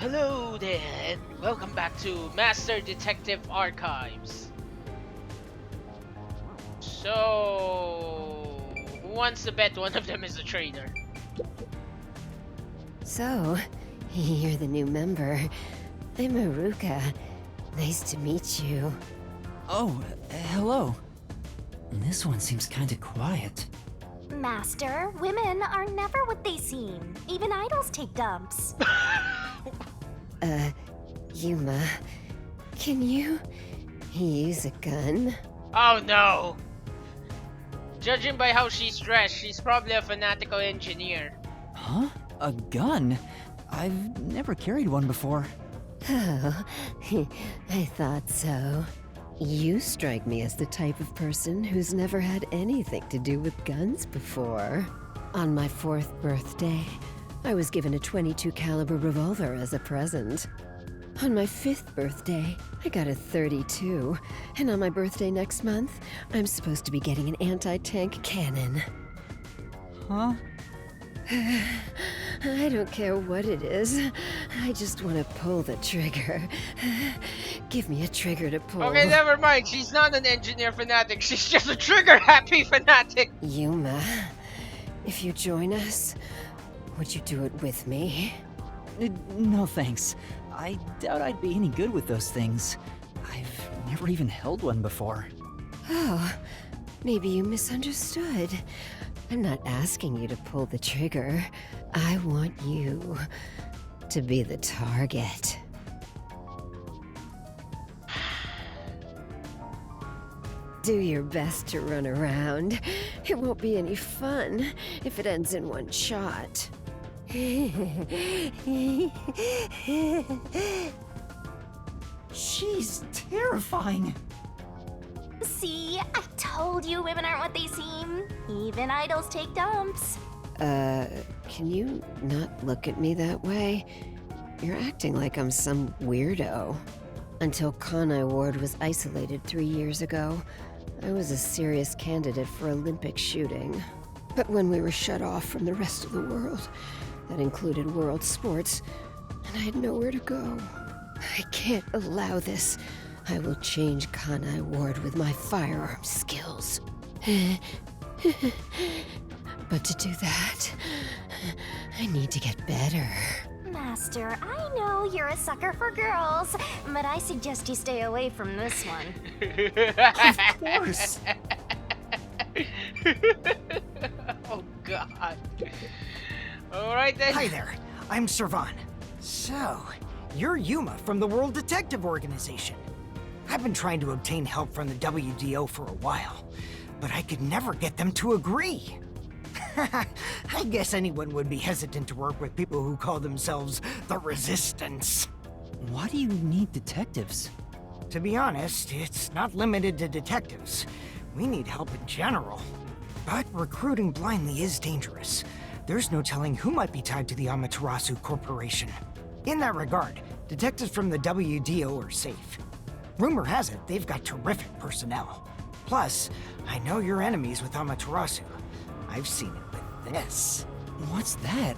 Hello there, and welcome back to Master Detective Archives. So, who wants to bet one of them is a traitor? So, you're the new member. I'm Haruka. Nice to meet you. Oh, hello. This one seems kinda quiet. Master, women are never what they seem. Even idols take dumps. Yuuma, can you use a gun? Oh no! Judging by how she's dressed, she's probably a fanatical engineer. Huh? A gun? I've never carried one before. Oh, I thought so. You strike me as the type of person who's never had anything to do with guns before. On my 4th birthday, I was given a .22 caliber revolver as a present. On my 5th birthday, I got a .32, and on my birthday next month, I'm supposed to be getting an anti-tank cannon. Huh? I don't care what it is. I just want to pull the trigger. Give me a trigger to pull. Okay, never mind. She's not an engineer fanatic. She's just a trigger-happy fanatic. Yuuma, if you join us, would you do it with me? No thanks. I doubt I'd be any good with those things. I've never even held one before. Oh, maybe you misunderstood. I'm not asking you to pull the trigger. I want you to be the target. Do your best to run around. It won't be any fun if it ends in one shot. She's terrifying. See, I told you women aren't what they seem. Even idols take dumps. Can you not look at me that way? You're acting like I'm some weirdo. Until Kanai Ward was isolated 3 years ago, I was a serious candidate for Olympic shooting. But when we were shut off from the rest of the world, that included world sports, and I had nowhere to go. I can't allow this. I will change Kanai Ward with my firearm skills. But to do that, I need to get better. Master, I know you're a sucker for girls, but I suggest you stay away from this one. Of course. Oh god. Alright then. Hi there, I'm Servan. So, you're Yuuma from the World Detective Organization. I've been trying to obtain help from the WDO for a while, but I could never get them to agree. I guess anyone would be hesitant to work with people who call themselves the Resistance. Why do you need detectives? To be honest, it's not limited to detectives. We need help in general. But recruiting blindly is dangerous. There's no telling who might be tied to the Amaterasu Corporation. In that regard, detectives from the WDO are safe. Rumor has it they've got terrific personnel. Plus, I know your enemies with Amaterasu. I've seen it with this. What's that?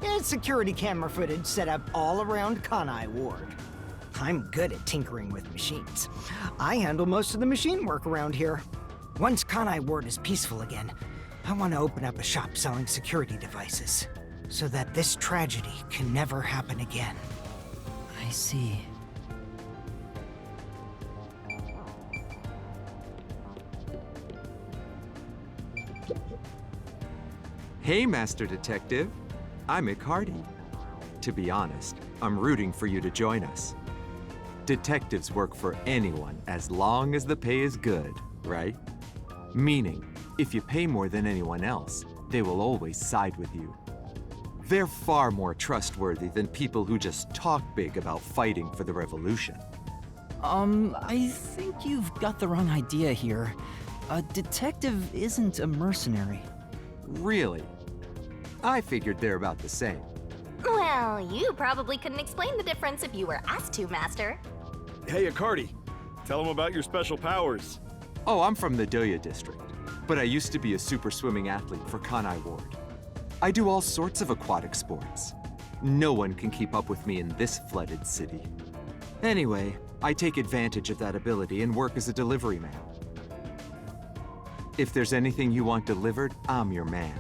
It's security camera footage set up all around Kanai Ward. I'm good at tinkering with machines. I handle most of the machine work around here. Once Kanai Ward is peaceful again, I want to open up a shop selling security devices, so that this tragedy can never happen again. I see. Hey, Master Detective. I'm Icardi. To be honest, I'm rooting for you to join us. Detectives work for anyone as long as the pay is good, right? Meaning, if you pay more than anyone else, they will always side with you. They're far more trustworthy than people who just talk big about fighting for the revolution. I think you've got the wrong idea here. A detective isn't a mercenary. Really? I figured they're about the same. Well, you probably couldn't explain the difference if you were asked to, Master. Hey, Icardi. Tell them about your special powers. Oh, I'm from the Doya district, but I used to be a super swimming athlete for Kanai Ward. I do all sorts of aquatic sports. No one can keep up with me in this flooded city. Anyway, I take advantage of that ability and work as a delivery man. If there's anything you want delivered, I'm your man.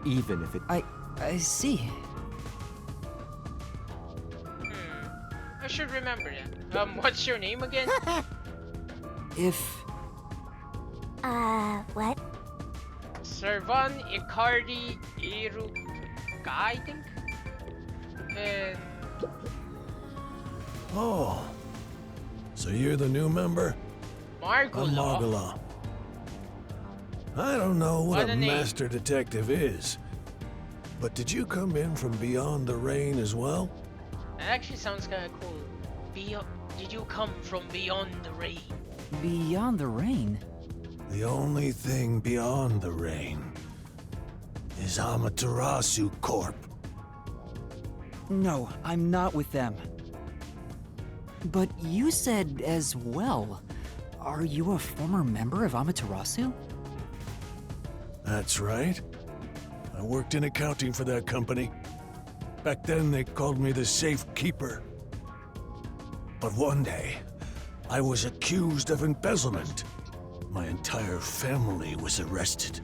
Even if it... I see. I should remember that. What's your name again? If... What? Servan Icardi Iruka, I think? And... Oh. So you're the new member? I'm Margula. Margula. I don't know what What a a name. master detective is, but did you come in from beyond the rain as well? That actually sounds kind of cool. Did you come from beyond the rain? Beyond the rain? The only thing beyond the rain is Amaterasu Corp. No, I'm not with them. But you said as well. Are you a former member of Amaterasu? That's right. I worked in accounting for that company. Back then, they called me the Safe Keeper. But one day, I was accused of embezzlement. My entire family was arrested.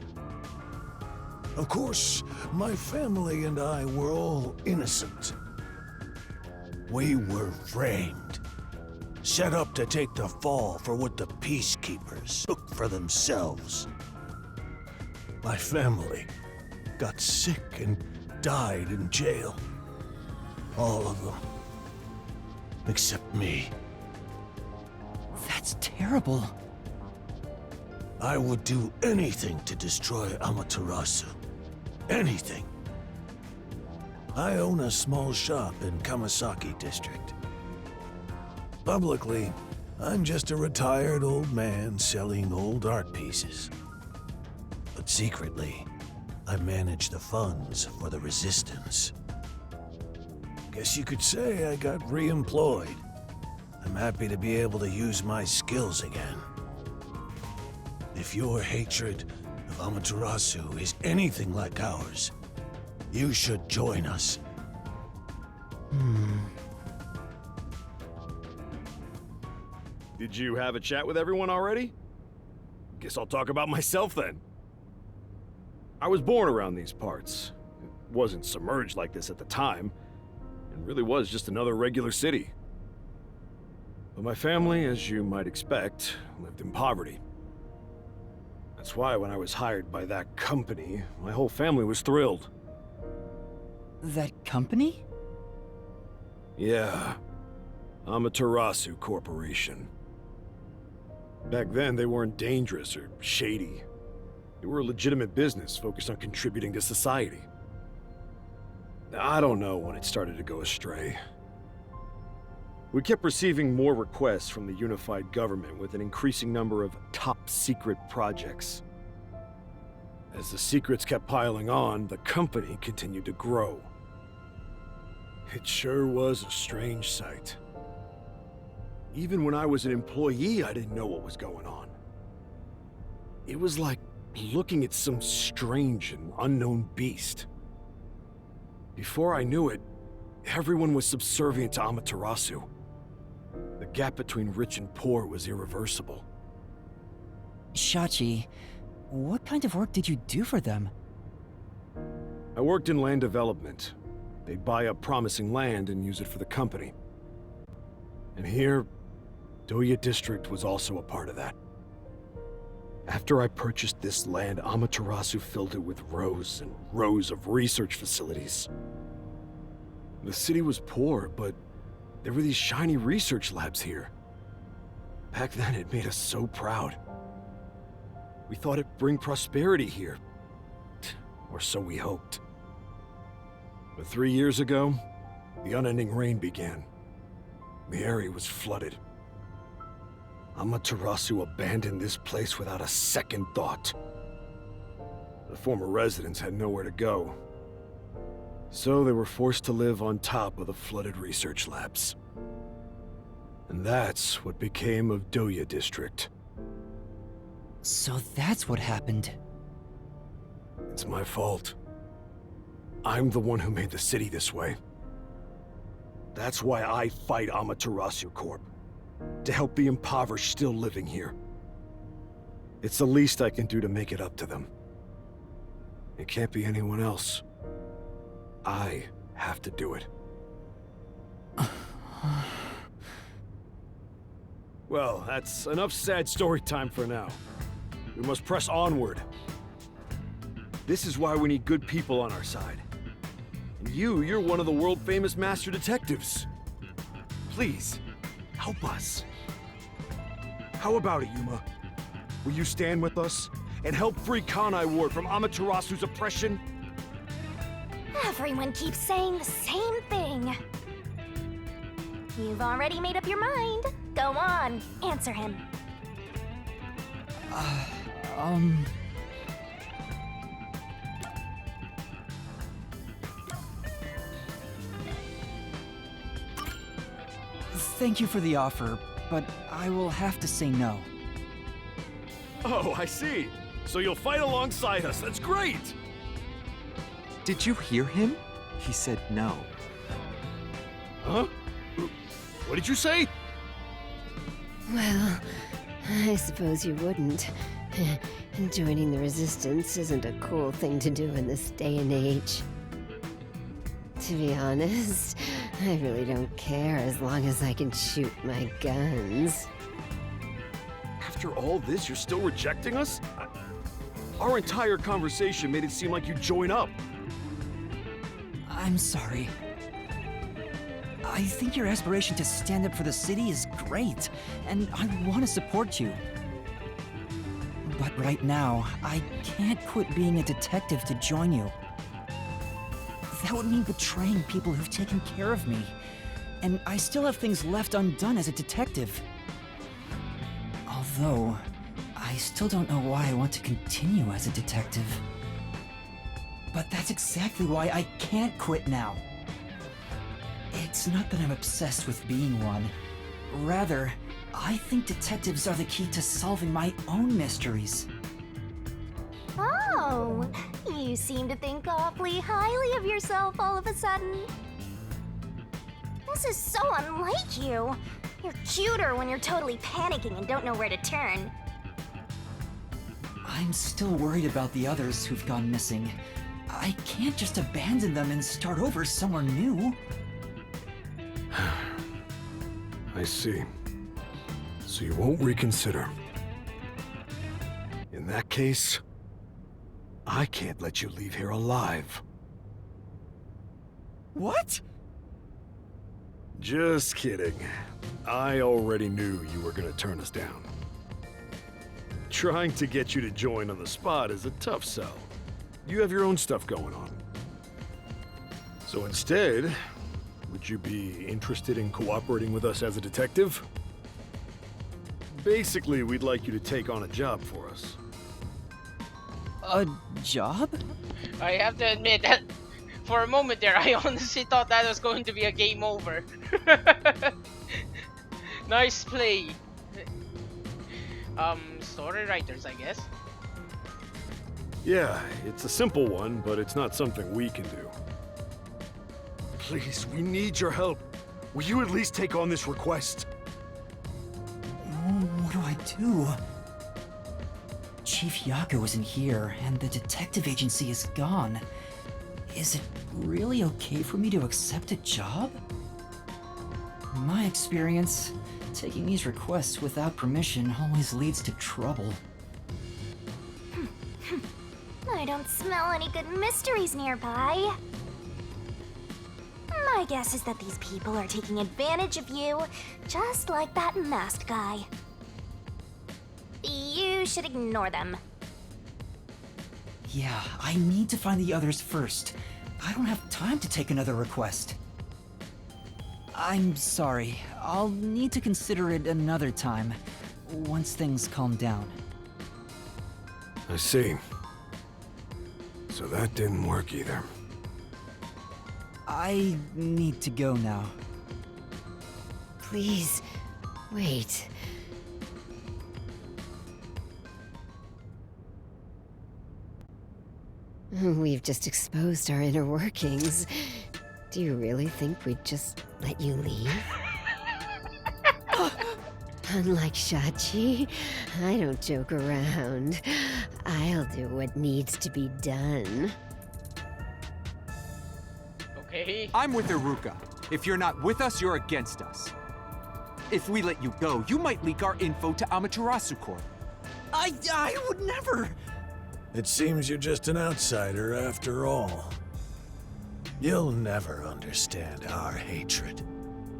Of course, my family and I were all innocent. We were framed, set up to take the fall for what the peacekeepers took for themselves. My family got sick and died in jail. All of them. Except me. That's terrible. I would do anything to destroy Amaterasu. Anything. I own a small shop in Kamasaki District. Publicly, I'm just a retired old man selling old art pieces. But secretly, I manage the funds for the Resistance. Guess you could say I got re-employed. I'm happy to be able to use my skills again. If your hatred of Amaterasu is anything like ours, you should join us. Did you have a chat with everyone already? Guess I'll talk about myself then. I was born around these parts. It wasn't submerged like this at the time. It really was just another regular city. But my family, as you might expect, lived in poverty. That's why when I was hired by that company, my whole family was thrilled. That company? Yeah. Amaterasu Corporation. Back then, they weren't dangerous or shady. They were a legitimate business focused on contributing to society. I don't know when it started to go astray. We kept receiving more requests from the unified government with an increasing number of top-secret projects. As the secrets kept piling on, the company continued to grow. It sure was a strange sight. Even when I was an employee, I didn't know what was going on. It was like looking at some strange and unknown beast. Before I knew it, everyone was subservient to Amaterasu. The gap between rich and poor was irreversible. Shachi, what kind of work did you do for them? I worked in land development. They'd buy up promising land and use it for the company. And here, Doya District was also a part of that. After I purchased this land, Amaterasu filled it with rows and rows of research facilities. The city was poor, but there were these shiny research labs here. Back then, it made us so proud. We thought it'd bring prosperity here. Or so we hoped. But 3 years ago, the unending rain began. The area was flooded. Amaterasu abandoned this place without a second thought. The former residents had nowhere to go. So they were forced to live on top of the flooded research labs. And that's what became of Doya District. So that's what happened. It's my fault. I'm the one who made the city this way. That's why I fight Amaterasu Corp. To help the impoverished still living here. It's the least I can do to make it up to them. It can't be anyone else. I have to do it. Well, that's enough sad story time for now. We must press onward. This is why we need good people on our side. And you're one of the world-famous master detectives. Please, help us. How about it, Yuuma? Will you stand with us and help free Kanai Ward from Amaterasu's oppression? Everyone keeps saying the same thing. You've already made up your mind. Go on, answer him. Thank you for the offer, but I will have to say no. Oh, I see. So you'll fight alongside us. That's great! Did you hear him? He said no. Huh? What did you say? Well, I suppose you wouldn't. Joining the Resistance isn't a cool thing to do in this day and age. To be honest, I really don't care as long as I can shoot my guns. After all this, you're still rejecting us? Our entire conversation made it seem like you'd join up. I'm sorry. I think your aspiration to stand up for the city is great, and I want to support you. But right now, I can't quit being a detective to join you. That would mean betraying people who've taken care of me, and I still have things left undone as a detective. Although, I still don't know why I want to continue as a detective. But that's exactly why I can't quit now. It's not that I'm obsessed with being one. Rather, I think detectives are the key to solving my own mysteries. Oh, you seem to think awfully highly of yourself all of a sudden. This is so unlike you. You're cuter when you're totally panicking and don't know where to turn. I'm still worried about the others who've gone missing. I can't just abandon them and start over somewhere new. I see. So you won't reconsider. In that case, I can't let you leave here alive. What? Just kidding. I already knew you were gonna turn us down. Trying to get you to join on the spot is a tough sell. You have your own stuff going on. So instead, would you be interested in cooperating with us as a detective? Basically, we'd like you to take on a job for us. A job? I have to admit that for a moment there, I honestly thought that was going to be a game over. Nice play. Story writers, I guess. Yeah, it's a simple one, but it's not something we can do. Please, we need your help. Will you at least take on this request? What do I do? Chief Yaku isn't here, and the detective agency is gone. Is it really okay for me to accept a job? In my experience, taking these requests without permission always leads to trouble. I don't smell any good mysteries nearby. My guess is that these people are taking advantage of you, just like that masked guy. You should ignore them. Yeah, I need to find the others first. I don't have time to take another request. I'm sorry. I'll need to consider it another time, once things calm down. I see. So that didn't work either. I need to go now. Please, wait. We've just exposed our inner workings. Do you really think we'd just let you leave? Unlike Shachi, I don't joke around. I'll do what needs to be done. Okay. I'm with Iruka. If you're not with us, you're against us. If we let you go, you might leak our info to Amaterasu Corp. I would never. It seems you're just an outsider after all. You'll never understand our hatred.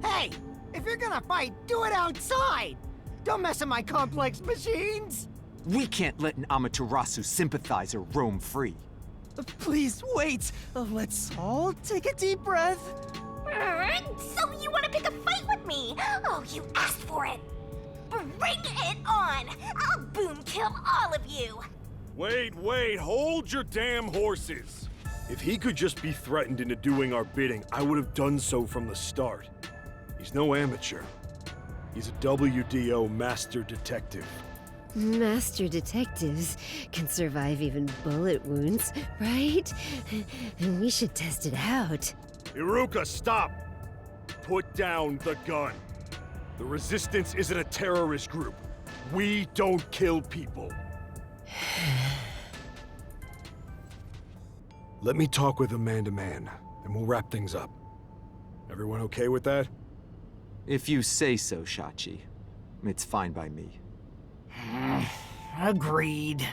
Hey, if you're gonna fight, do it outside! Don't mess with my complex machines! We can't let an Amaterasu sympathizer roam free. Please wait. Let's all take a deep breath. So you want to pick a fight with me? Oh, you asked for it. Bring it on! I'll boom kill all of you! Wait, hold your damn horses! If he could just be threatened into doing our bidding, I would have done so from the start. He's no amateur. He's a WDO master detective. Master detectives can survive even bullet wounds, right? And we should test it out. Iruka, stop! Put down the gun. The Resistance isn't a terrorist group. We don't kill people. Let me talk with him man to man, and we'll wrap things up. Everyone okay with that? If you say so, Shachi. It's fine by me. Agreed.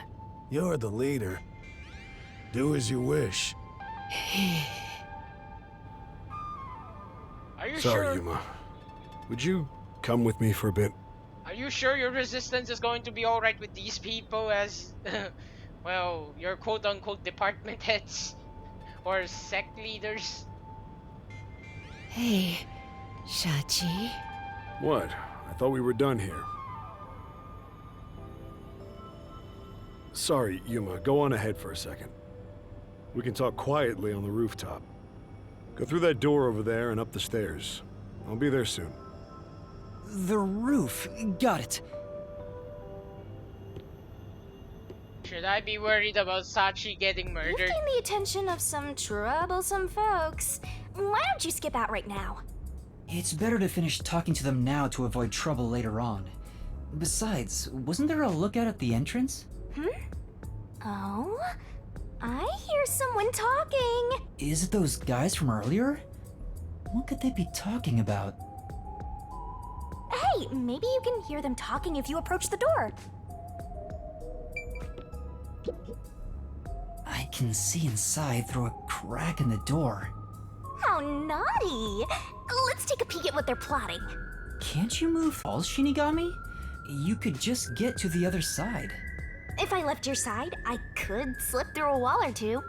You're the leader. Do as you wish. Are you Sorry, sure? Yuuma. Would you come with me for a bit? Are you sure your resistance is going to be alright with these people as, well, your quote-unquote department heads? Or sect leaders? Hey, Shachi. What? I thought we were done here. Sorry, Yuuma. Go on ahead for a second. We can talk quietly on the rooftop. Go through that door over there and up the stairs. I'll be there soon. The roof. Got it. Should I be worried about Sachi getting You've murdered? gained the attention of some troublesome folks. Why don't you skip out right now? It's better to finish talking to them now to avoid trouble later on. Besides, wasn't there a lookout at the entrance? Oh? I hear someone talking. Is it those guys from earlier? What could they be talking about? Hey, maybe you can hear them talking if you approach the door. I can see inside through a crack in the door. How naughty! Let's take a peek at what they're plotting. Can't you move false, Shinigami? You could just get to the other side. If I left your side, I could slip through a wall or two.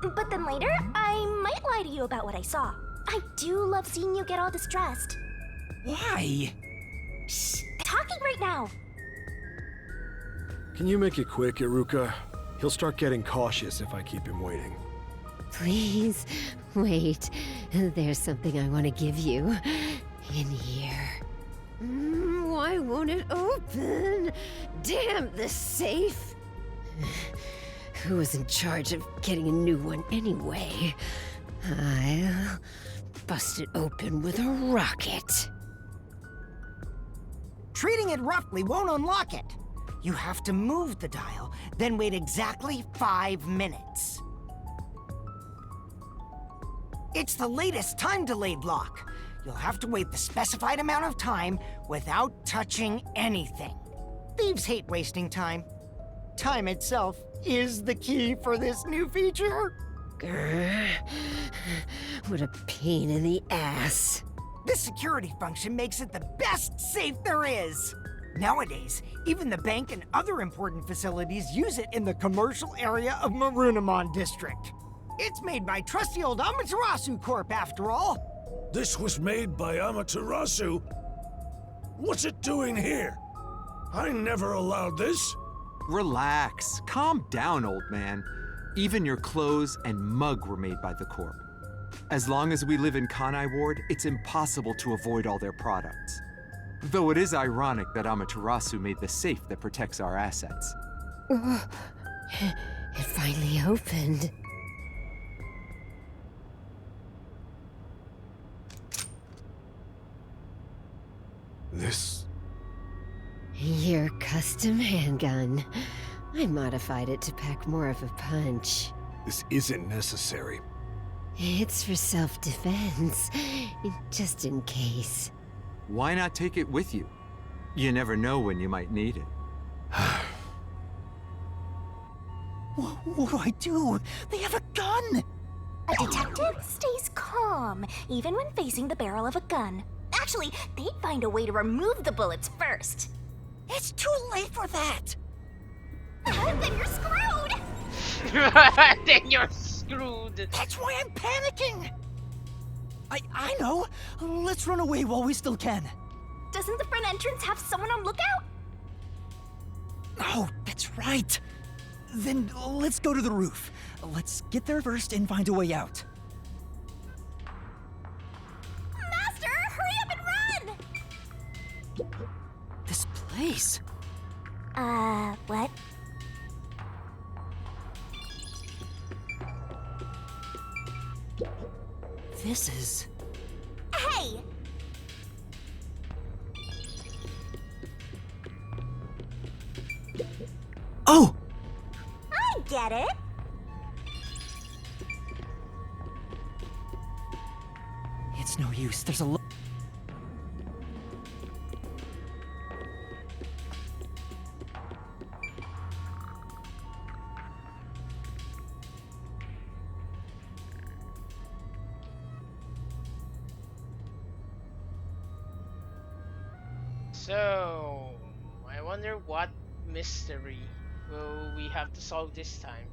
But then later, I might lie to you about what I saw. I do love seeing you get all distressed. Why? Shh! Talking right now! Can you make it quick, Iruka? He'll start getting cautious if I keep him waiting. Please, wait. There's something I want to give you. In here. Why won't it open? Damn the safe! Who was in charge of getting a new one anyway? I'll bust it open with a rocket. Treating it roughly won't unlock it. You have to move the dial, then wait exactly 5 minutes. It's the latest time-delayed lock. You'll have to wait the specified amount of time without touching anything. Thieves hate wasting time. Time itself is the key for this new feature. Grr. What a pain in the ass. This security function makes it the best safe there is. Nowadays, even the bank and other important facilities use it in the commercial area of Marunimon District. It's made by trusty old Amaterasu Corp, after all. This was made by Amaterasu? What's it doing here? I never allowed this. Relax. Calm down, old man. Even your clothes and mug were made by the Corp. As long as we live in Kanai Ward, it's impossible to avoid all their products. Though it is ironic that Amaterasu made the safe that protects our assets. It finally opened. This... Your custom handgun. I modified it to pack more of a punch. this isn't necessary. It's for self-defense, just in case. Why not take it with you? You never know when you might need it. What do I do? They have a gun! A detective stays calm, even when facing the barrel of a gun. Actually, they'd find a way to remove the bullets first. It's too late for that! Then you're screwed! Then you're screwed. That's why I'm panicking! I know! Let's run away while we still can. Doesn't the front entrance have someone on lookout? Oh, that's right! Then let's go to the roof. Let's get there first and find a way out. Master, hurry up and run! This place... What? This is... Hey! Oh! I get it. It's no use. There's a So, I wonder what mystery will we have to solve this time.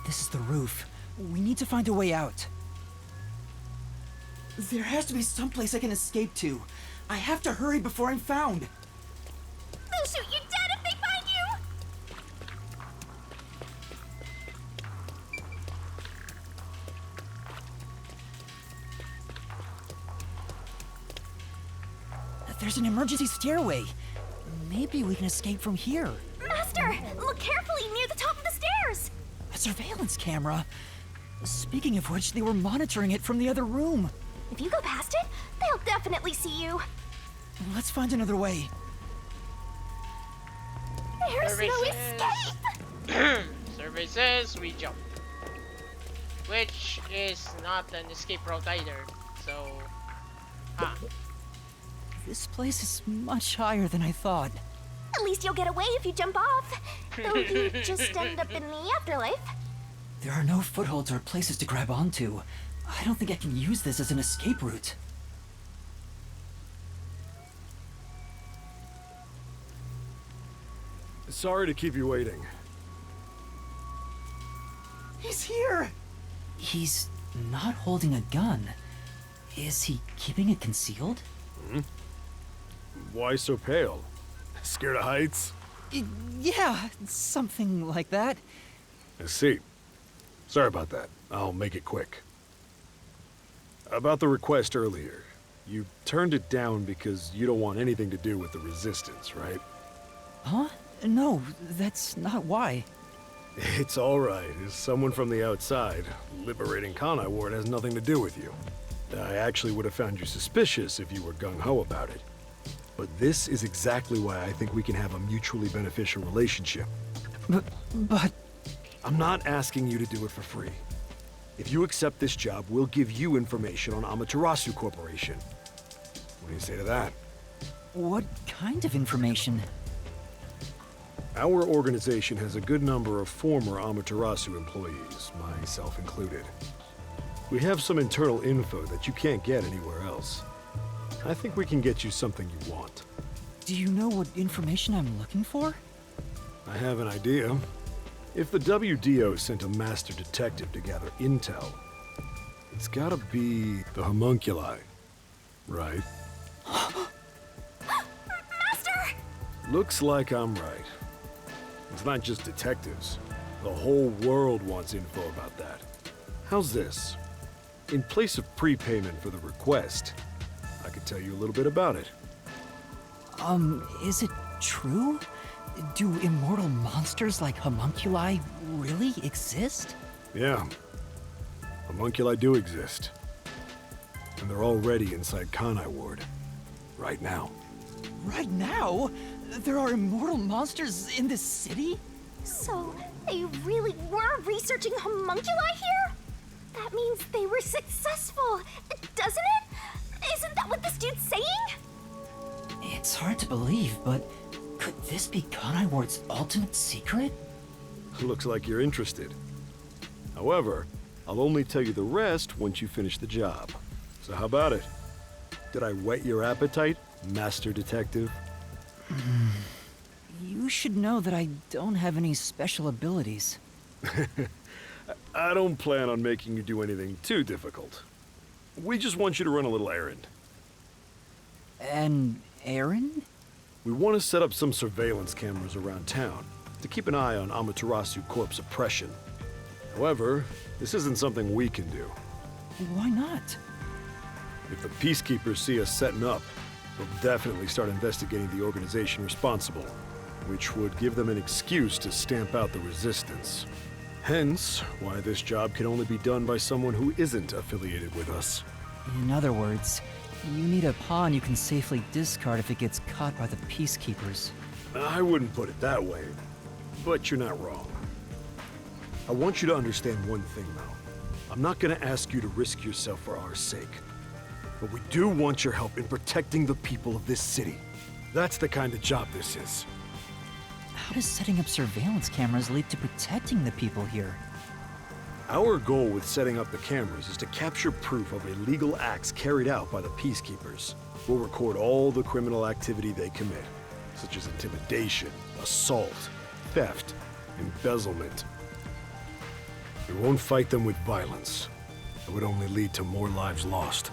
This is the roof. We need to find a way out. There has to be some place I can escape to. I have to hurry before I'm found. They'll shoot you dead if they find you! There's an emergency stairway. Maybe we can escape from here. Master, look carefully near the top of the stairs! A surveillance camera. Speaking of which, they were monitoring it from the other room. If you go past it, they'll definitely see you. Let's find another way. There's no Services. escape! Survey says we jump. Which is not an escape route either, so... Ah. This place is much higher than I thought. At least you'll get away if you jump off. Though you just end up in the afterlife. There are no footholds or places to grab onto. I don't think I can use this as an escape route. Sorry to keep you waiting. He's here! He's not holding a gun. Is he keeping it concealed? Why so pale? Scared of heights? Yeah, something like that. I see. Sorry about that. I'll make it quick. About the request earlier. You turned it down because you don't want anything to do with the Resistance, right? Huh? No, that's not why. It's all right. As someone from the outside, liberating Kanai Ward has nothing to do with you. I actually would have found you suspicious if you were gung-ho about it. But this is exactly why I think we can have a mutually beneficial relationship. But... I'm not asking you to do it for free. If you accept this job, we'll give you information on Amaterasu Corporation. What do you say to that? what kind of information? Our organization has a good number of former Amaterasu employees, myself included. We have some internal info that you can't get anywhere else. I think we can get you something you want. Do you know what information I'm looking for? I have an idea. If the WDO sent a master detective to gather intel, it's gotta be the homunculi, right? Master! Looks like I'm right. It's not just detectives. The whole world wants info about that. How's this? In place of prepayment for the request, I could tell you a little bit about it. Is it true? Do immortal monsters like homunculi really exist? Yeah. Homunculi do exist. And they're already inside Kanai Ward. Right now. Right now? There are immortal monsters in this city? So, they really were researching homunculi here? That means they were successful, doesn't it? Isn't that what this dude's saying? It's hard to believe, but could this be Kanai Ward's ultimate secret? Looks like you're interested. However, I'll only tell you the rest once you finish the job. So how about it? Did I whet your appetite, Master Detective? You should know that I don't have any special abilities. I don't plan on making you do anything too difficult. We just want you to run a little errand. An errand? We want to set up some surveillance cameras around town to keep an eye on Amaterasu Corp's oppression. However, this isn't something we can do. Why not? If the Peacekeepers see us setting up, they'll definitely start investigating the organization responsible, which would give them an excuse to stamp out the resistance. Hence, why this job can only be done by someone who isn't affiliated with us. In other words, you need a pawn you can safely discard if it gets caught by the Peacekeepers. I wouldn't put it that way, but you're not wrong. I want you to understand one thing, though. I'm not gonna ask you to risk yourself for our sake. But we do want your help in protecting the people of this city. That's the kind of job this is. How does setting up surveillance cameras lead to protecting the people here? Our goal with setting up the cameras is to capture proof of illegal acts carried out by the Peacekeepers. We'll record all the criminal activity they commit, such as intimidation, assault, theft, embezzlement. We won't fight them with violence. It would only lead to more lives lost.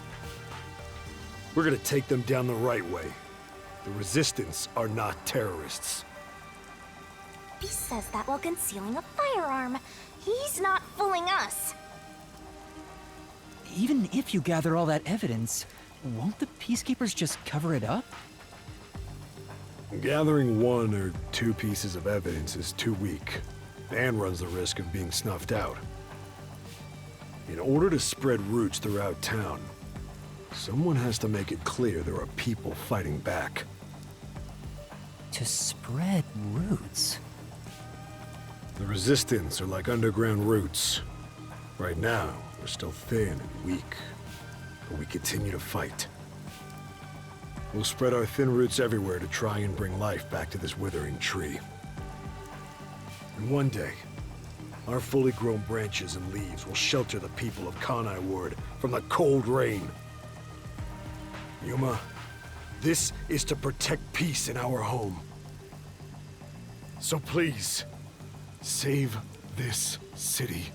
We're gonna take them down the right way. The Resistance are not terrorists. He says that while concealing a firearm. He's not fooling us. Even if you gather all that evidence, won't the Peacekeepers just cover it up? Gathering 1 or 2 pieces of evidence is too weak, and runs the risk of being snuffed out. In order to spread roots throughout town, someone has to make it clear there are people fighting back. To spread roots? The Resistance are like underground roots. Right now, we're still thin and weak, but we continue to fight. We'll spread our thin roots everywhere to try and bring life back to this withering tree. And one day, our fully grown branches and leaves will shelter the people of Kanai Ward from the cold rain. Yuuma, this is to protect peace in our home. So please, save this city.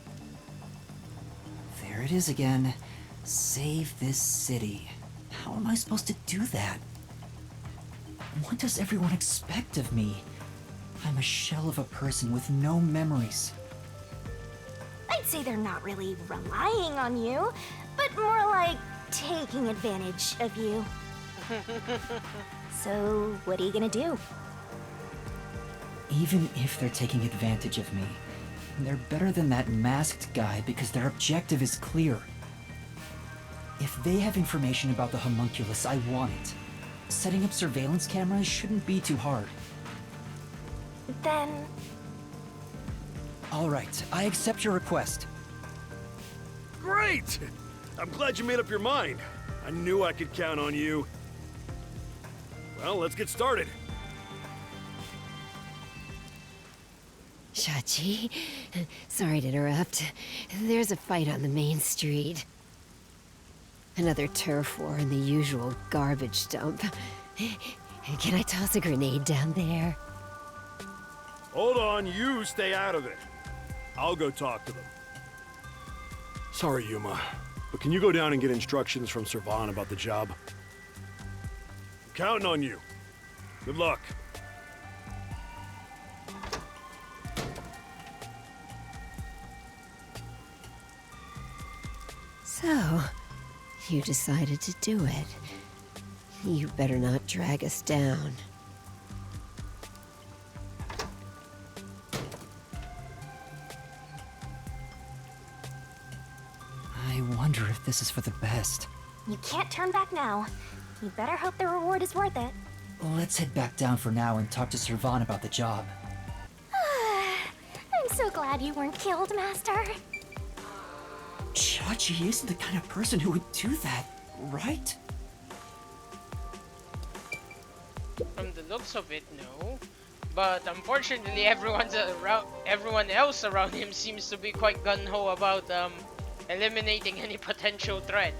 There it is again. Save this city. How am I supposed to do that? What does everyone expect of me? I'm a shell of a person with no memories. I'd say they're not really relying on you, but more like taking advantage of you. So, what are you gonna do? Even if they're taking advantage of me, they're better than that masked guy because their objective is clear. If they have information about the homunculus, I want it. Setting up surveillance cameras shouldn't be too hard. Then, All right, I accept your request. Great! I'm glad you made up your mind. I knew I could count on you. Well, let's get started. Shachi, sorry to interrupt. There's a fight on the main street. Another turf war in the usual garbage dump. Can I toss a grenade down there? Hold on, you stay out of it. I'll go talk to them. Sorry, Yuuma, but can you go down and get instructions from Servan about the job? I'm counting on you. Good luck. So, you decided to do it. You better not drag us down. wonder if this is for the best. You can't turn back now. You better hope the reward is worth it. Let's head back down for now and talk to Servan about the job. I'm so glad you weren't killed, Master. Chachi isn't the kind of person who would do that, right? From the looks of it, no. But unfortunately, everyone else around him seems to be quite gung-ho about eliminating any potential threat.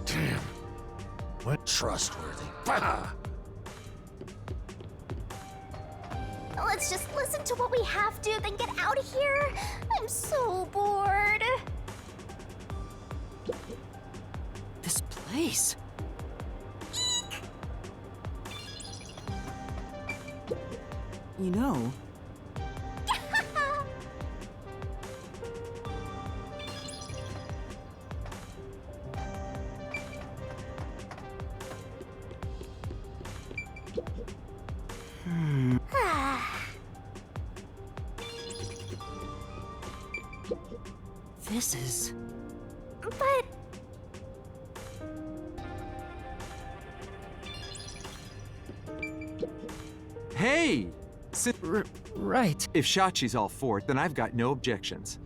Damn. What trustworthy. Bah! Let's just listen to what we have to, then get out of here. I'm so bored. This place. You know, this is... But Hey! Right. If Shachi's all for it, then I've got no objections.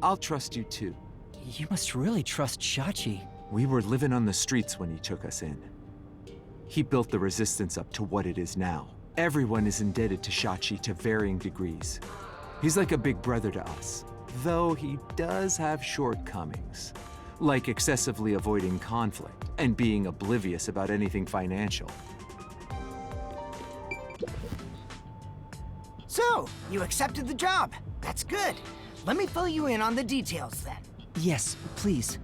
I'll trust you too. You must really trust Chachi. We were living on the streets when he took us in. He built the resistance up to what it is now. Everyone is indebted to Shachi to varying degrees. He's like a big brother to us, though he does have shortcomings, like excessively avoiding conflict and being oblivious about anything financial. So, you accepted the job. That's good. Let me fill you in on the details then. Yes, please.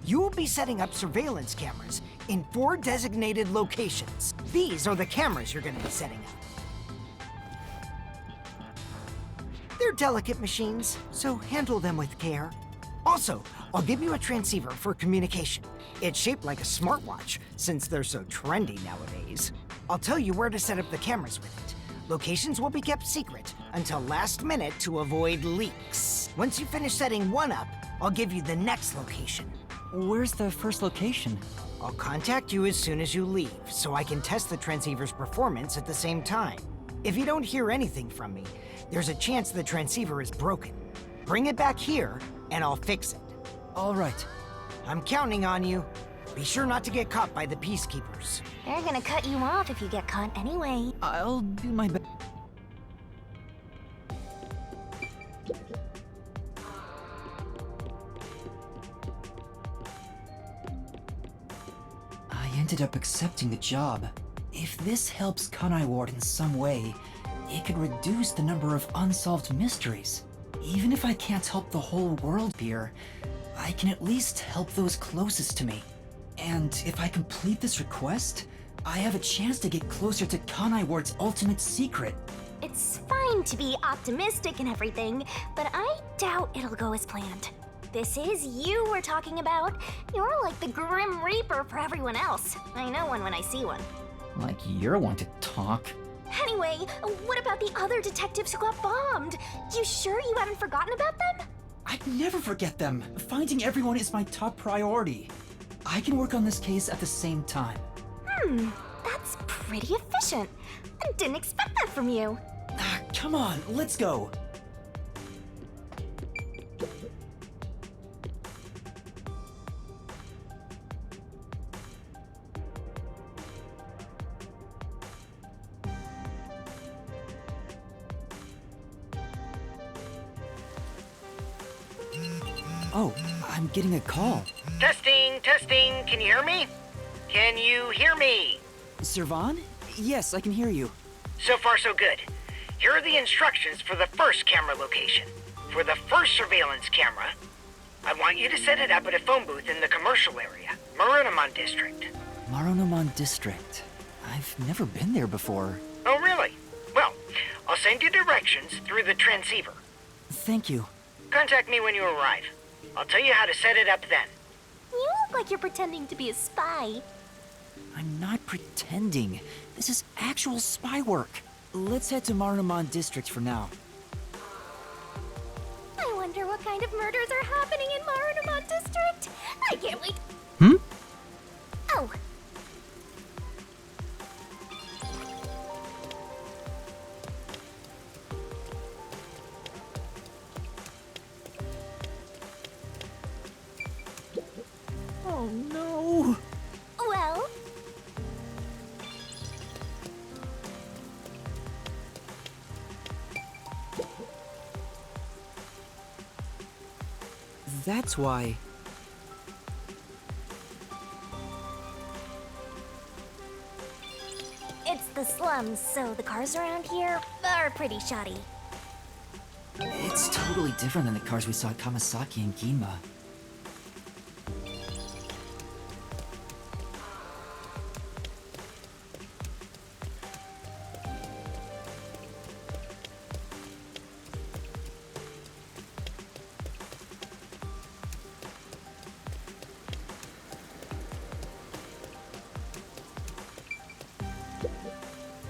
You will be setting up surveillance cameras in 4 designated locations. These are the cameras you're going to be setting up. They're delicate machines, so handle them with care. Also, I'll give you a transceiver for communication. It's shaped like a smartwatch, since they're so trendy nowadays. I'll tell you where to set up the cameras with it. Locations will be kept secret until last minute to avoid leaks. Once you finish setting one up, I'll give you the next location. Where's the first location? I'll contact you as soon as you leave, so I can test the transceiver's performance at the same time. If you don't hear anything from me, there's a chance the transceiver is broken. Bring it back here, and I'll fix it. All right. I'm counting on you. Be sure not to get caught by the peacekeepers. they're gonna cut you off if you get caught anyway. I'll do my best. I ended up accepting the job. If this helps Kanai Ward in some way, it could reduce the number of unsolved mysteries. Even if I can't help the whole world here, I can at least help those closest to me. And if I complete this request, I have a chance to get closer to Kanai Ward's ultimate secret. It's fine to be optimistic and everything, but I doubt it'll go as planned. This is you we're talking about. You're like the Grim Reaper for everyone else. I know one when I see one. Like you're one to talk. Anyway, what about the other detectives who got bombed? You sure you haven't forgotten about them? I'd never forget them. Finding everyone is my top priority. I can work on this case at the same time. That's pretty efficient. I didn't expect that from you. Come on, let's go. Oh, I'm getting a call. Testing, testing. Can you hear me? Can you hear me? Servan? Yes, I can hear you. So far, so good. Here are the instructions for the first camera location. For the first surveillance camera, I want you to set it up at a phone booth in the commercial area, Marunamon District. Marunamon District. I've never been there before. Oh, really? Well, I'll send you directions through the transceiver. Thank you. Contact me when you arrive. I'll tell you how to set it up then. You look like you're pretending to be a spy. I'm not pretending. This is actual spy work. Let's head to Marunamon District for now. I wonder what kind of murders are happening in Marunamon District. I can't wait. Hmm? Oh. Oh no! Well, That's why. it's the slums, so the cars around here are pretty shoddy. It's totally different than the cars we saw at Kamasaki and Gima.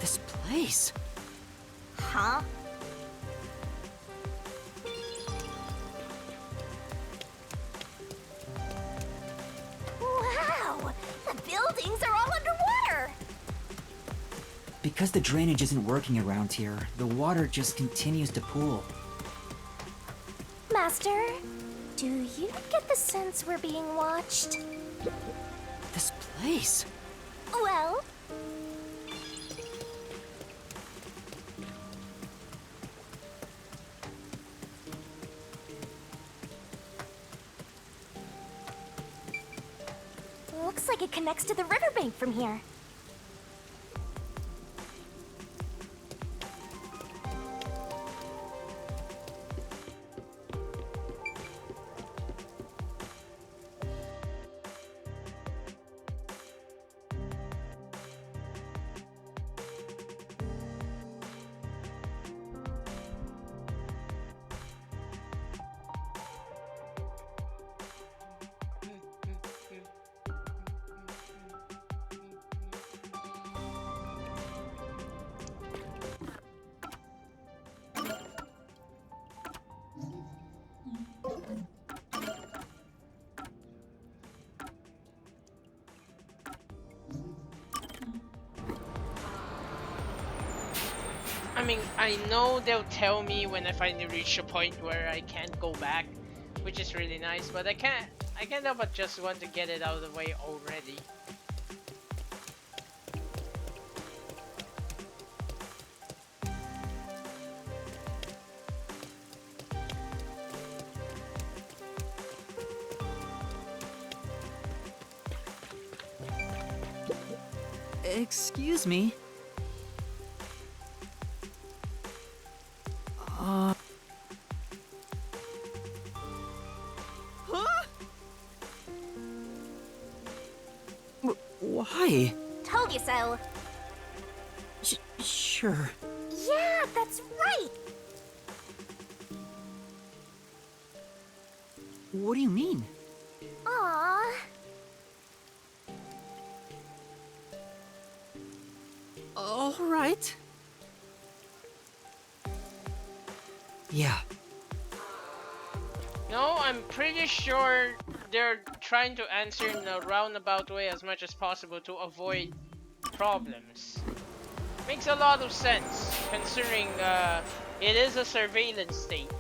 This place. Huh? Wow! The buildings are all underwater! Because the drainage isn't working around here, the water just continues to pool. Master, do you get the sense we're being watched? This place. Well, looks like it connects to the riverbank from here. I mean, I know they'll tell me when I finally reach a point where I can't go back, which is really nice, but I can't help but just want to get it out of the way already. Excuse me. Why? Told you so. Sure. Yeah, that's right. What do you mean? Aww. All right. Yeah. No, I'm pretty sure they're trying to answer in a roundabout way as much as possible to avoid problems. Makes a lot of sense, considering it is a surveillance state.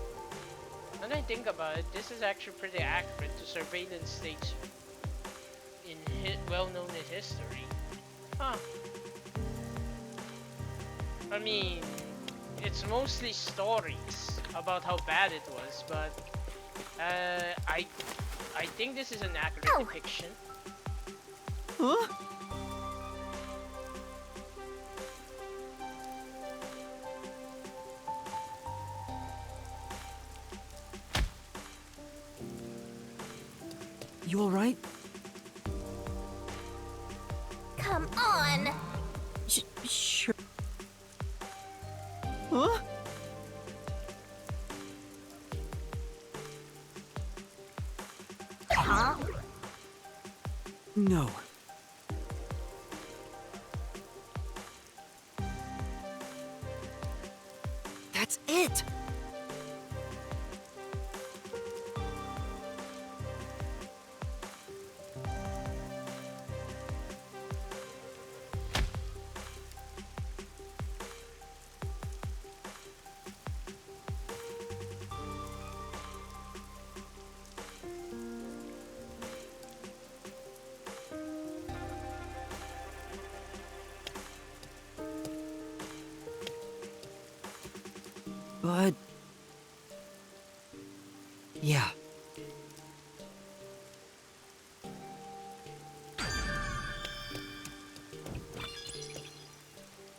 When I think about it, this is actually pretty accurate to surveillance states in well-known in history. Huh. I mean, it's mostly stories about how bad it was, but I think this is an accurate depiction. Huh? You alright? Come on! Sure. Huh? Huh? No. That's it! But... yeah.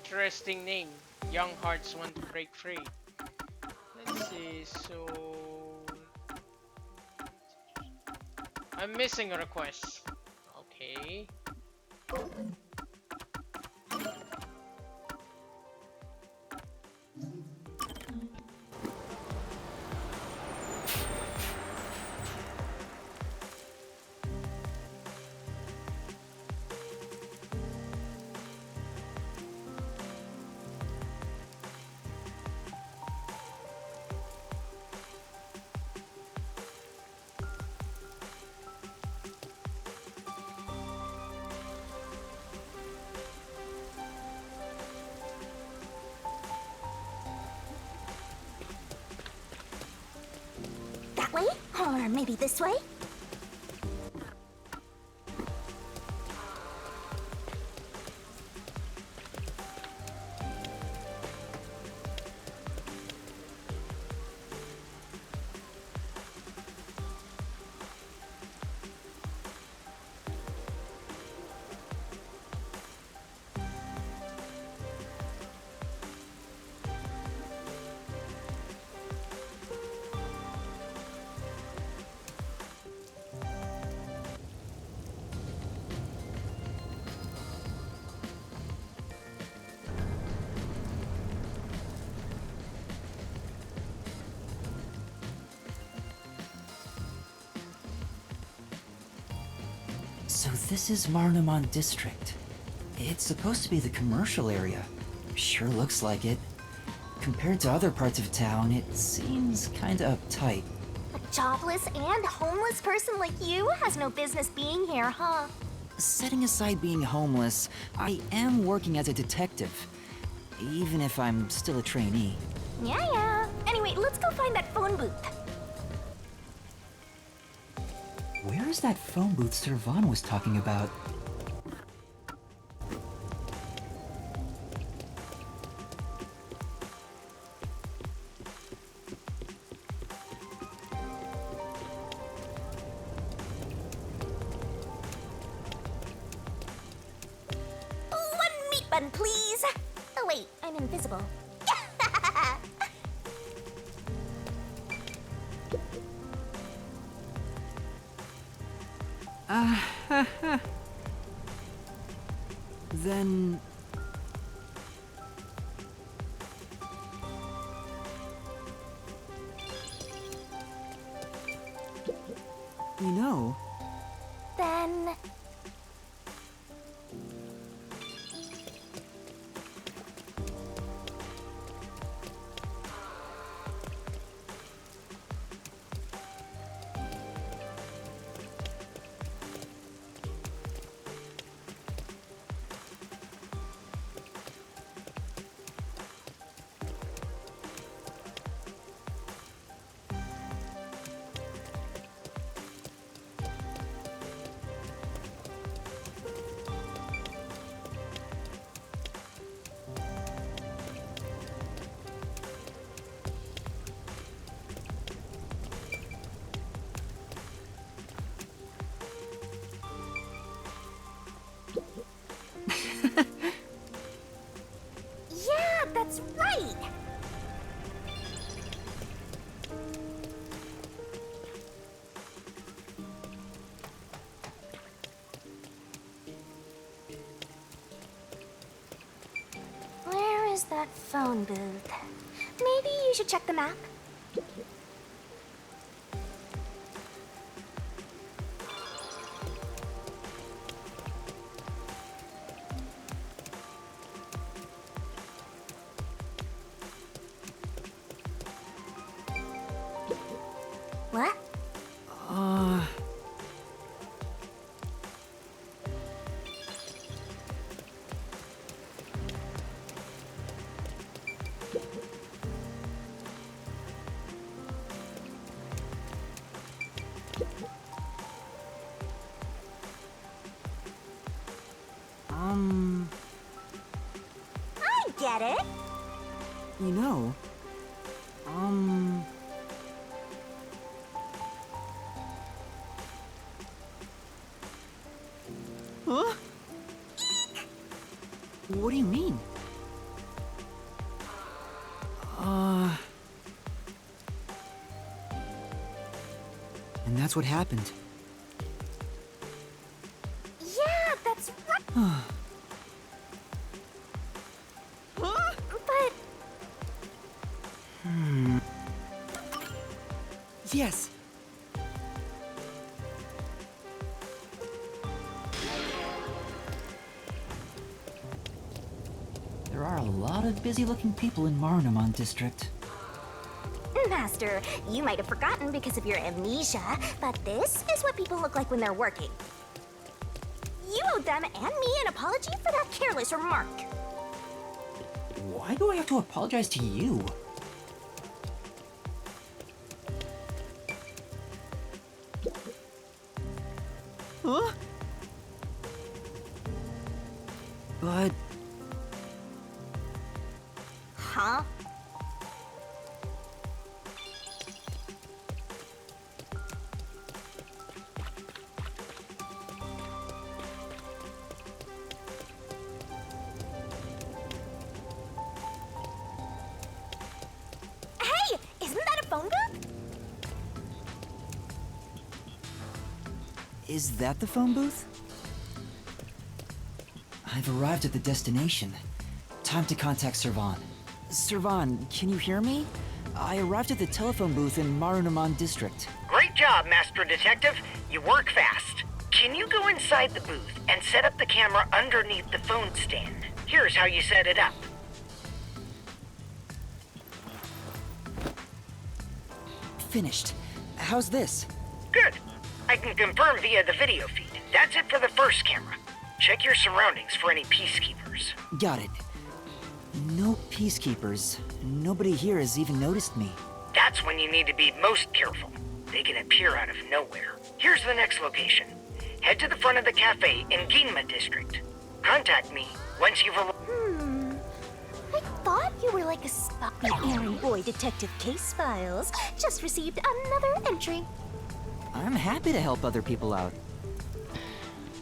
Interesting name. Young hearts want to break free. Let's see, so... I'm missing a request. Okay. That way? Or maybe this way? So this is Marnamon District. It's supposed to be the commercial area. Sure looks like it. Compared to other parts of town, it seems kinda uptight. A jobless and homeless person like you has no business being here, huh? Setting aside being homeless, I am working as a detective. Even if I'm still a trainee. Yeah. Anyway, let's go find that phone booth. Where is that phone booth Servan was talking about? One meat bun, please. Oh wait, I'm invisible. Then... you know... Then... that phone booth. Maybe you should check the map. What? I get it. You know, Huh? What do you mean? And that's what happened. Yeah, that's right. But Yes. There are a lot of busy-looking people in Marunamon District. Master, you might have forgotten because of your amnesia, but this is what people look like when they're working. You owed them and me an apology for that careless remark. Why do I have to apologize to you? Huh? But... Huh? Hey, isn't that a phone booth? is that the phone booth? I've arrived at the destination. Time to contact Servan. Servan, can you hear me? I arrived at the telephone booth in Marunamon District. Great job, Master Detective. You work fast. Can you go inside the booth and set up the camera underneath the phone stand? Here's how you set it up. Finished. How's this? Good. I can confirm via the video feed. That's it for the first camera. Check your surroundings for any peacekeepers. Got it. No peacekeepers. Nobody here has even noticed me. That's when you need to be most careful. They can appear out of nowhere. Here's the next location. Head to the front of the cafe in Yuuma district. Contact me once you've arrived. I thought you were like a spy. Errand boy detective case files. Just received another entry. I'm happy to help other people out.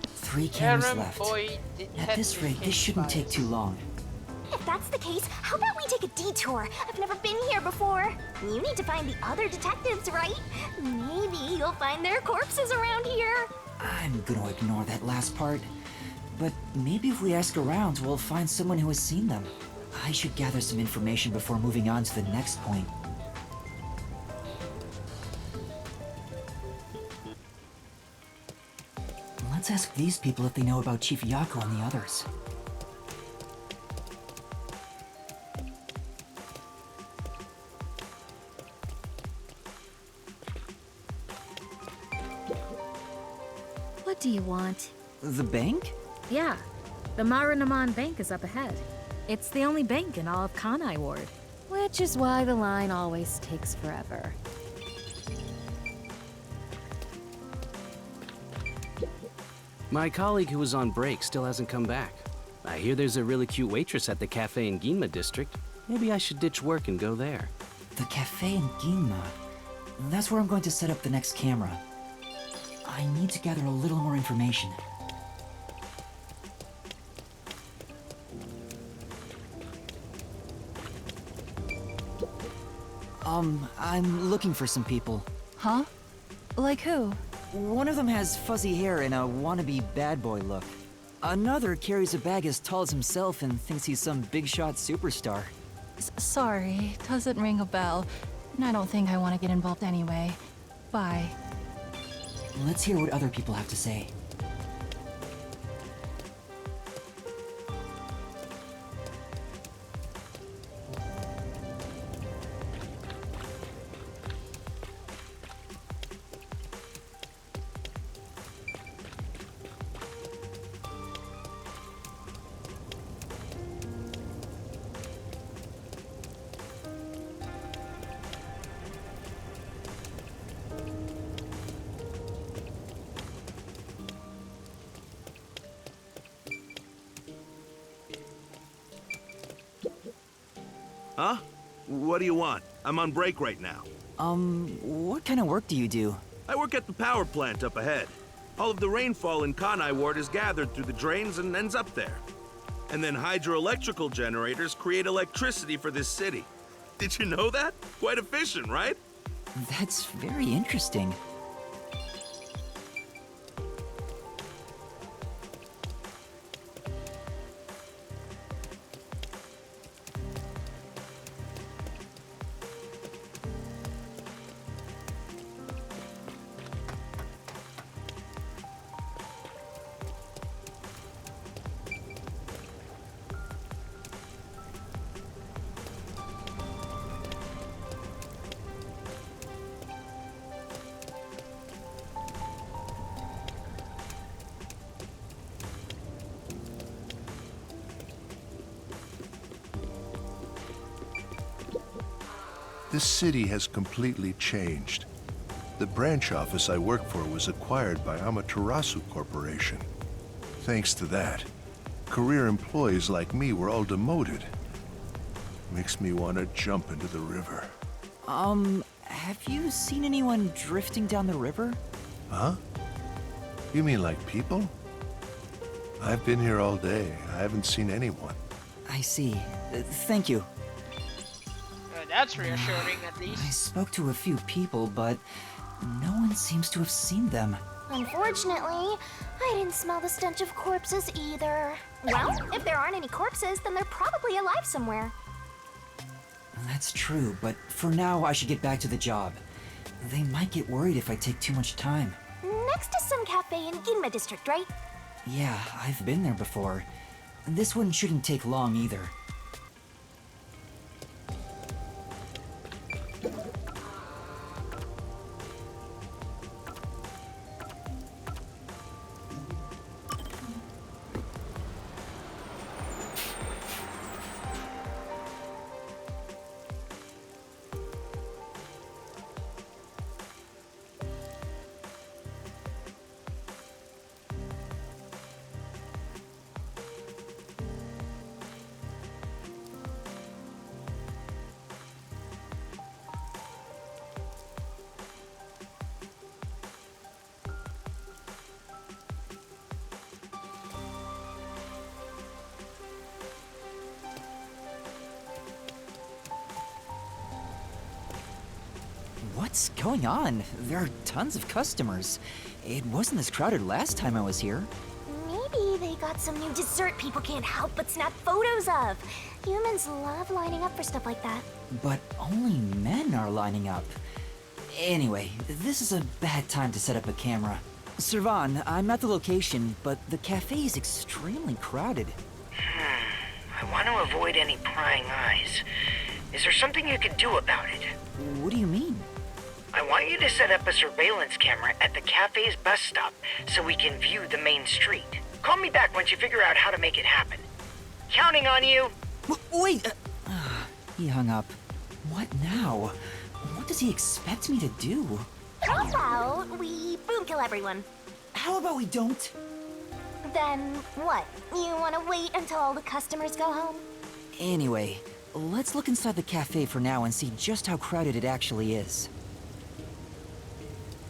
3 cameras Errand left. boy At this detective rate, this case shouldn't take files. too long. If that's the case, how about we take a detour? I've never been here before. You need to find the other detectives, right? Maybe you'll find their corpses around here. I'm gonna ignore that last part. But maybe if we ask around, we'll find someone who has seen them. I should gather some information before moving on to the next point. Let's ask these people if they know about Chief Yako and the others. What do you want? The bank? Yeah, the Marunamon Bank is up ahead. It's the only bank in all of Kanai Ward. Which is why the line always takes forever. My colleague who was on break still hasn't come back. I hear there's a really cute waitress at the cafe in Yuuma district. Maybe I should ditch work and go there. The cafe in Yuuma. That's where I'm going to set up the next camera. I need to gather a little more information. I'm looking for some people. Huh? Like who? One of them has fuzzy hair and a wannabe bad boy look. Another carries a bag as tall as himself and thinks he's some big shot superstar. Sorry, doesn't ring a bell. And I don't think I want to get involved anyway. Bye. Let's hear what other people have to say. Huh? What do you want? I'm on break right now. What kind of work do you do? I work at the power plant up ahead. All of the rainfall in Kanai Ward is gathered through the drains and ends up there. And then hydroelectrical generators create electricity for this city. Did you know that? Quite efficient, right? That's very interesting. This city has completely changed. The branch office I work for was acquired by Amaterasu Corporation. Thanks to that, career employees like me were all demoted. Makes me want to jump into the river. Have you seen anyone drifting down the river? Huh? You mean like people? I've been here all day. I haven't seen anyone. I see. Thank you. That's reassuring, at I least. spoke to a few people, but no one seems to have seen them. Unfortunately, I didn't smell the stench of corpses either. Well, if there aren't any corpses, then they're probably alive somewhere. That's true, but for now I should get back to the job. They might get worried if I take too much time. Next to some cafe in Ginma district, right? Yeah, I've been there before. This one shouldn't take long either. What's going on? There are tons of customers. It wasn't this crowded last time I was here. Maybe they got some new dessert people can't help but snap photos of. Humans love lining up for stuff like that. But only men are lining up. Anyway, this is a bad time to set up a camera. Servan, I'm at the location, but the cafe is extremely crowded. I want to avoid any prying eyes. Is there something you can do about it? What do you mean? I want you to set up a surveillance camera at the cafe's bus stop so we can view the main street. Call me back once you figure out how to make it happen. Counting on you! Wait! He hung up. What now? What does he expect me to do? How about we boom kill everyone? How about we don't? Then what? You want to wait until all the customers go home? Anyway, let's look inside the cafe for now and see just how crowded it actually is.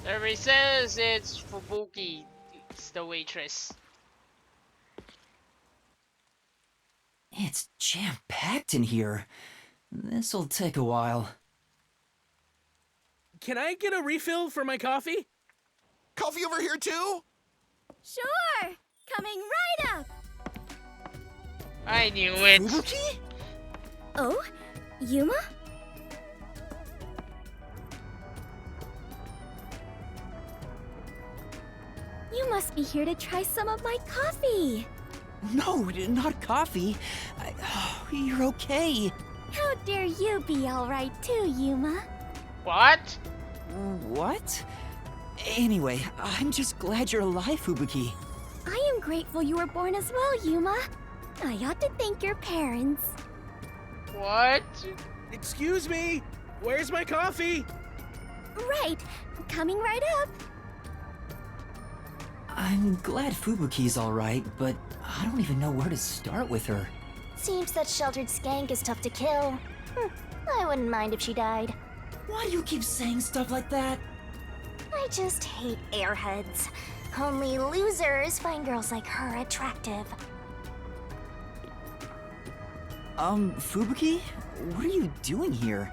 Everybody says it's Fubuki. It's the waitress. It's jam-packed in here. This'll take a while. Can I get a refill for my coffee? Coffee over here too? Sure! Coming right up! I knew it. Fubuki? Oh? Yuuma? You must be here to try some of my coffee! No, not coffee. You're okay. How dare you be alright too, Yuuma? What? What? Anyway, I'm just glad you're alive, Fubuki. I am grateful you were born as well, Yuuma. I ought to thank your parents. What? Excuse me? Where's my coffee? Right, coming right up. I'm glad Fubuki's alright, but I don't even know where to start with her. Seems that sheltered skank is tough to kill. I wouldn't mind if she died. Why do you keep saying stuff like that? I just hate airheads. Only losers find girls like her attractive. Fubuki? What are you doing here?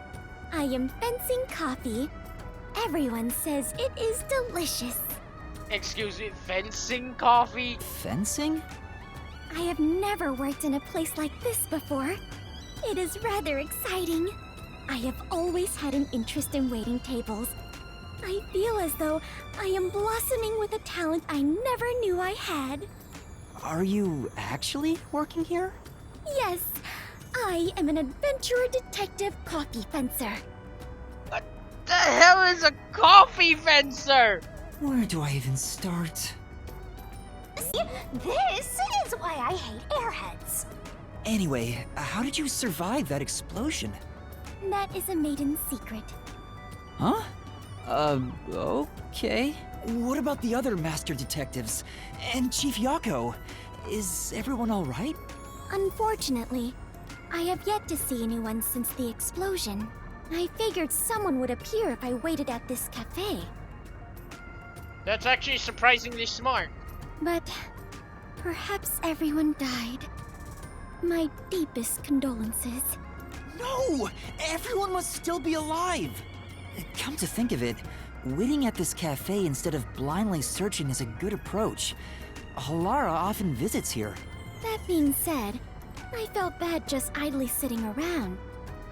I am fencing coffee. Everyone says it is delicious. Excuse me, fencing coffee? Fencing? I have never worked in a place like this before. It is rather exciting. I have always had an interest in waiting tables. I feel as though I am blossoming with a talent I never knew I had. Are you actually working here? Yes, I am an adventurer detective coffee fencer. What the hell is a coffee fencer? Where do I even start? See, this is why I hate airheads. Anyway, how did you survive that explosion? That is a maiden secret. Huh? Okay. What about the other master detectives? And Chief Yako? Is everyone alright? Unfortunately, I have yet to see anyone since the explosion. I figured someone would appear if I waited at this cafe. That's actually surprisingly smart. But perhaps everyone died. My deepest condolences. No! Everyone must still be alive! Come to think of it, waiting at this cafe instead of blindly searching is a good approach. Halara often visits here. That being said, I felt bad just idly sitting around.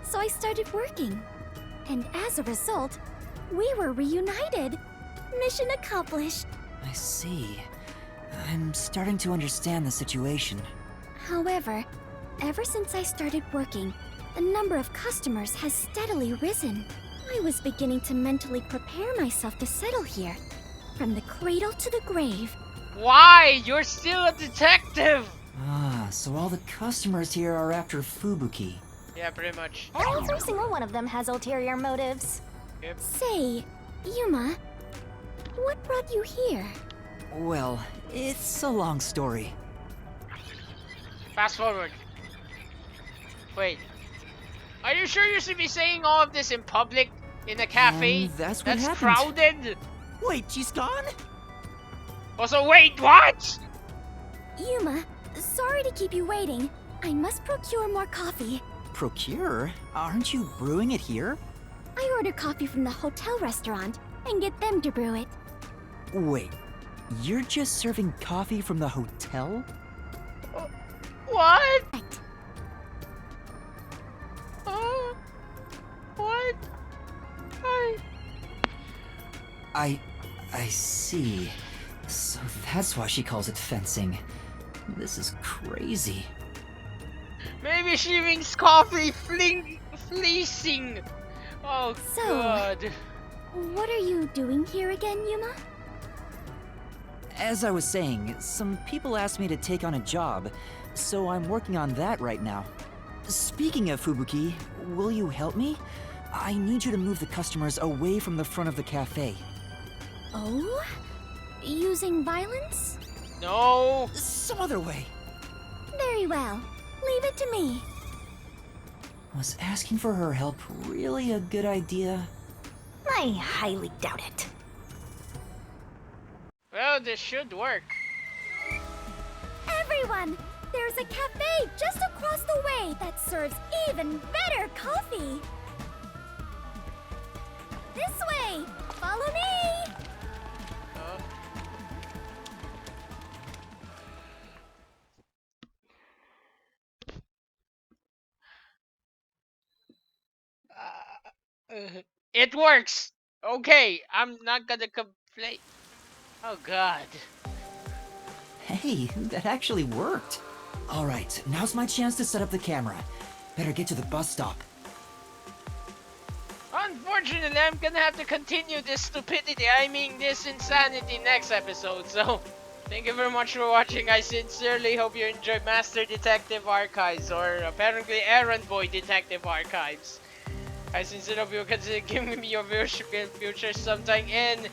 So I started working. And as a result, we were reunited. Mission accomplished. I see. I'm starting to understand the situation. However, ever since I started working, the number of customers has steadily risen. I was beginning to mentally prepare myself to settle here, from the cradle to the grave. Why? You're still a detective! Ah, so all the customers here are after Fubuki. Yeah, pretty much. Every single one of them has ulterior motives. Yep. Say, Yuuma, what brought you here? Well, it's a long story. Fast forward. Wait. Are you sure you should be saying all of this in public? In a cafe? That's what happened. Crowded? Wait, she's gone? Also, wait, what? Yuuma, sorry to keep you waiting. I must procure more coffee. Procure? Aren't you brewing it here? I order coffee from the hotel restaurant and get them to brew it. Wait, you're just serving coffee from the hotel? What? What? I see. So that's why she calls it fencing. This is crazy. Maybe she means coffee fleecing. Oh, So, God. What are you doing here again, Yuuma? As I was saying, some people asked me to take on a job, so I'm working on that right now. Speaking of Fubuki, will you help me? I need you to move the customers away from the front of the cafe. Oh? Using violence? No. Some other way. Very well. Leave it to me. Was asking for her help really a good idea? I highly doubt it. Well, this should work. Everyone! There's a cafe just across the way that serves even better coffee! This way! Follow me! It works. Okay, I'm not gonna complain. Oh God. Hey, that actually worked. All right, now's my chance to set up the camera. Better get to the bus stop. Unfortunately, I'm gonna have to continue this stupidity, I mean this insanity next episode, so thank you very much for watching. I sincerely hope you enjoyed Master Detective Archives, or apparently Errand Boy Detective Archives. I sincerely hope you will consider giving me your viewership in future sometime, and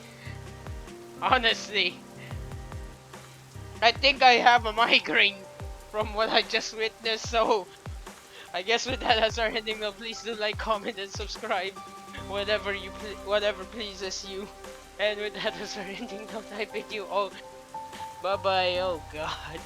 honestly, I think I have a migraine from what I just witnessed, so I guess with that as our ending note, please do like, comment, and subscribe. Whatever pleases you. And with that as our ending note, I bid you all bye bye. Oh God.